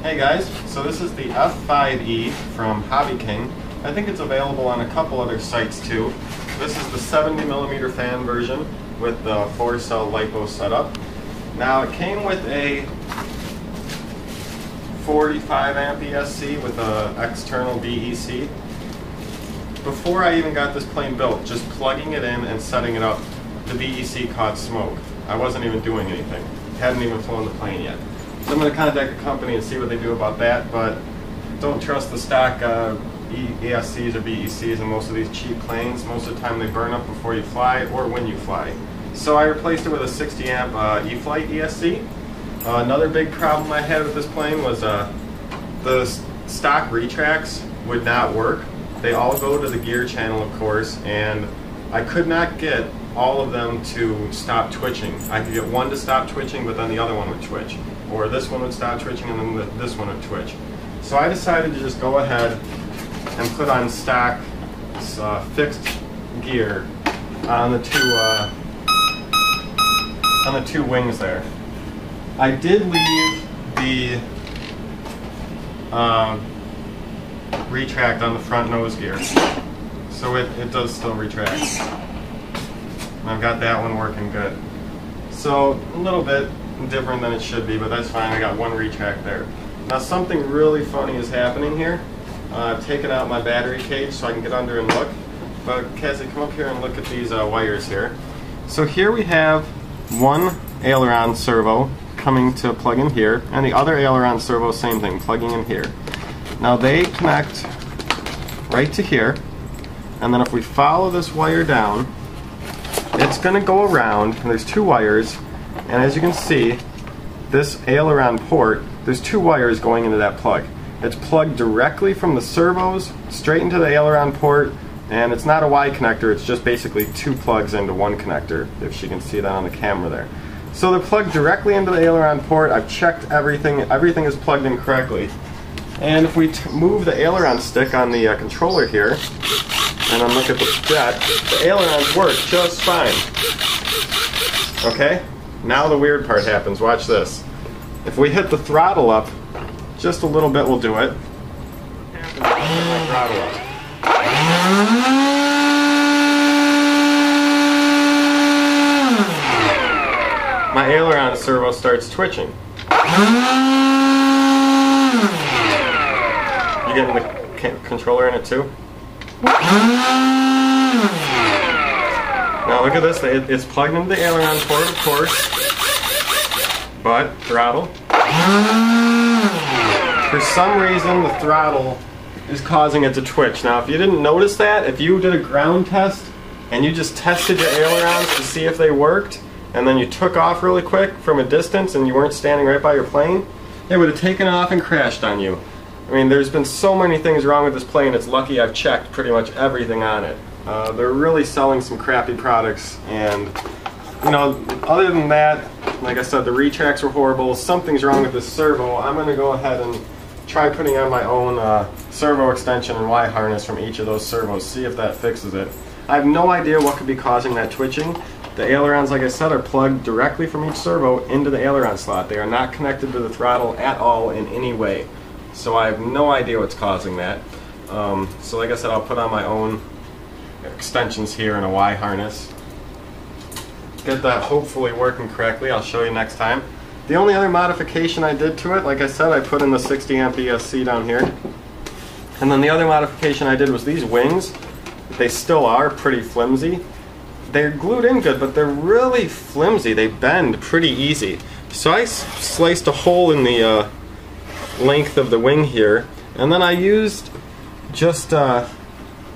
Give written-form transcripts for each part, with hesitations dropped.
Hey guys, so this is the F5E from HobbyKing. I think it's available on a couple other sites too. This is the 70mm fan version with the 4-cell LiPo setup. Now it came with a 45 amp ESC with an external DEC. Before I even got this plane built, just plugging it in and setting it up, the DEC caught smoke. I wasn't even doing anything. Hadn't even flown the plane yet. So I'm going to contact the company and see what they do about that, but don't trust the stock ESCs or BECs in most of these cheap planes. Most of the time they burn up before you fly or when you fly. So I replaced it with a 60 amp E-flite ESC. Another big problem I had with this plane was the stock retracts would not work. They all go to the gear channel, of course, and I could not get all of them to stop twitching. I could get one to stop twitching, but then the other one would twitch. Or this one would stop twitching and then this one would twitch. So I decided to just go ahead and put on stock fixed gear on the two wings there. I did leave the retract on the front nose gear, so it does still retract. And I've got that one working good. So a little bit different than it should be, but that's fine. I got one retract there. Now something really funny is happening here. I've taken out my battery cage so I can get under and look. But Cassie, come up here and look at these wires here. So here we have one aileron servo coming to plug in here, and the other aileron servo, same thing, plugging in here. Now they connect right to here, and then if we follow this wire down, it's going to go around, and there's two wires, and as you can see, this aileron port, there's two wires going into that plug. It's plugged directly from the servos straight into the aileron port, and it's not a Y connector, it's just basically two plugs into one connector, if you can see that on the camera there. So they're plugged directly into the aileron port. I've checked everything is plugged in correctly. And if we move the aileron stick on the controller here, and then look at the jet, the ailerons work just fine. Okay? Now the weird part happens. Watch this. If we hit the throttle up, just a little bit will do it. What happens if I hit my throttle up? My aileron servo starts twitching. You getting the controller in it too? Now look at this, it's plugged into the aileron port, of course, but throttle. For some reason the throttle is causing it to twitch. Now if you didn't notice that, if you did a ground test and you just tested your ailerons to see if they worked, and then you took off really quick from a distance and you weren't standing right by your plane, it would have taken off and crashed on you. I mean, there's been so many things wrong with this plane, it's lucky I've checked pretty much everything on it. They're really selling some crappy products, and you know, other than that, like I said, the retracts were horrible. Something's wrong with this servo. I'm going to go ahead and try putting on my own servo extension and Y harness from each of those servos, see if that fixes it. I have no idea what could be causing that twitching. The ailerons, like I said, are plugged directly from each servo into the aileron slot. They are not connected to the throttle at all in any way. So I have no idea what's causing that. So like I said, I'll put on my own extensions here and a Y harness. Get that hopefully working correctly. I'll show you next time. The only other modification I did to it, like I said, I put in the 60 amp ESC down here. And then the other modification I did was these wings. They still are pretty flimsy. They're glued in good, but they're really flimsy. They bend pretty easy. So I sliced a hole in the length of the wing here, and then I used just a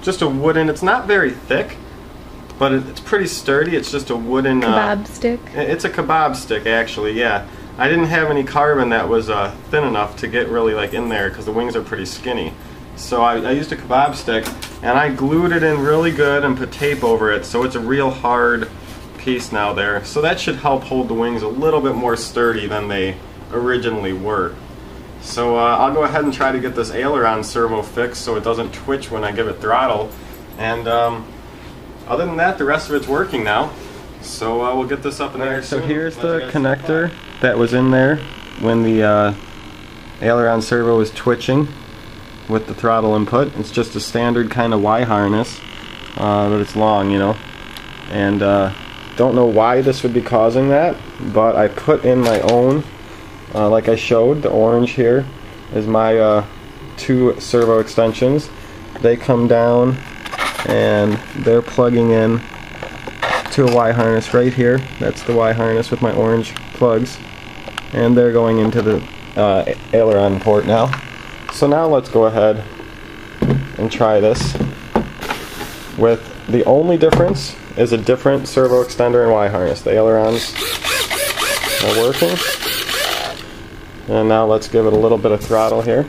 wooden, it's not very thick, but it's pretty sturdy. It's just a wooden kebab stick. It's a kebab stick, actually. Yeah, I didn't have any carbon that was thin enough to get really like in there because the wings are pretty skinny. So I used a kebab stick and I glued it in really good and put tape over it, so it's a real hard piece now there. So that should help hold the wings a little bit more sturdy than they originally were. So I'll go ahead and try to get this aileron servo fixed so it doesn't twitch when I give it throttle. And other than that, the rest of it's working now. So we'll get this up in there soon. So here's the connector that was in there when the aileron servo is twitching with the throttle input. It's just a standard kind of Y harness, but it's long, you know. And don't know why this would be causing that, but I put in my own, like I showed. The orange here is my 2 servo extensions. They come down and they're plugging in to a Y harness right here. That's the Y harness with my orange plugs, and they're going into the aileron port now. So now let's go ahead and try this. With the only difference is a different servo extender and Y harness. The ailerons are working. And now let's give it a little bit of throttle here.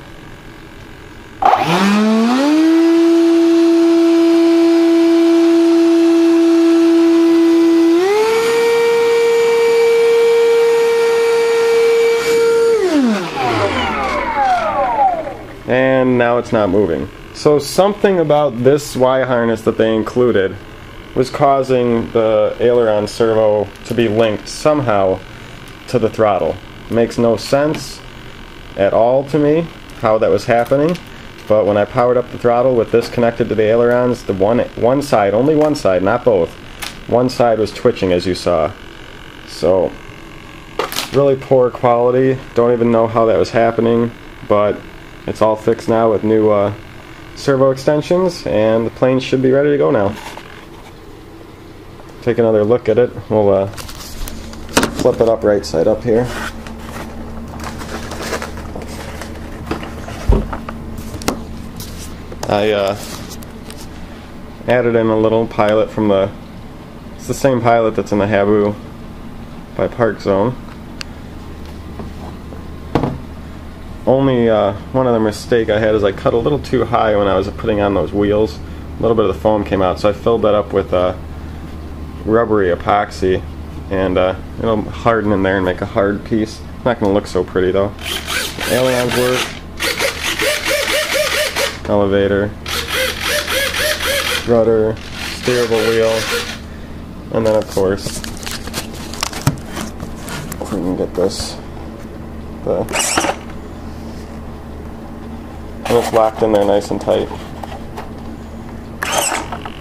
And now it's not moving. So something about this Y harness that they included was causing the aileron servo to be linked somehow to the throttle. Makes no sense at all to me how that was happening, but when I powered up the throttle with this connected to the ailerons, the one side, only one side, not both, one side was twitching, as you saw. So really poor quality. Don't even know how that was happening, but it's all fixed now with new servo extensions, and the plane should be ready to go now. Take another look at it. We'll flip it up right side up here. I added in a little pilot from it's the same pilot that's in the Habu by Park Zone. Only one other mistake I had is I cut a little too high when I was putting on those wheels. A little bit of the foam came out, so I filled that up with rubbery epoxy, and it'll harden in there and make a hard piece. Not going to look so pretty though. Ailerons work. Elevator. Rudder. Steerable wheel. And then of course, if we can get this, and it's locked in there nice and tight.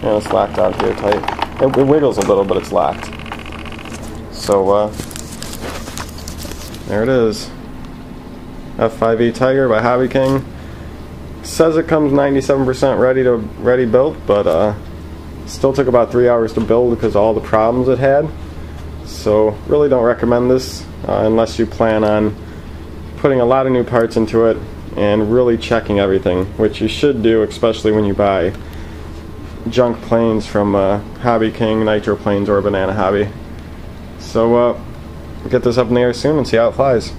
And it's locked out here tight. It wiggles a little, but it's locked. So, there it is. F5E Tiger by HobbyKing. Says it comes 97% ready built, but still took about 3 hours to build because of all the problems it had. So, really don't recommend this unless you plan on putting a lot of new parts into it and really checking everything, which you should do, especially when you buy junk planes from HobbyKing, Nitro Planes, or Banana Hobby. So get this up in the air soon and see how it flies.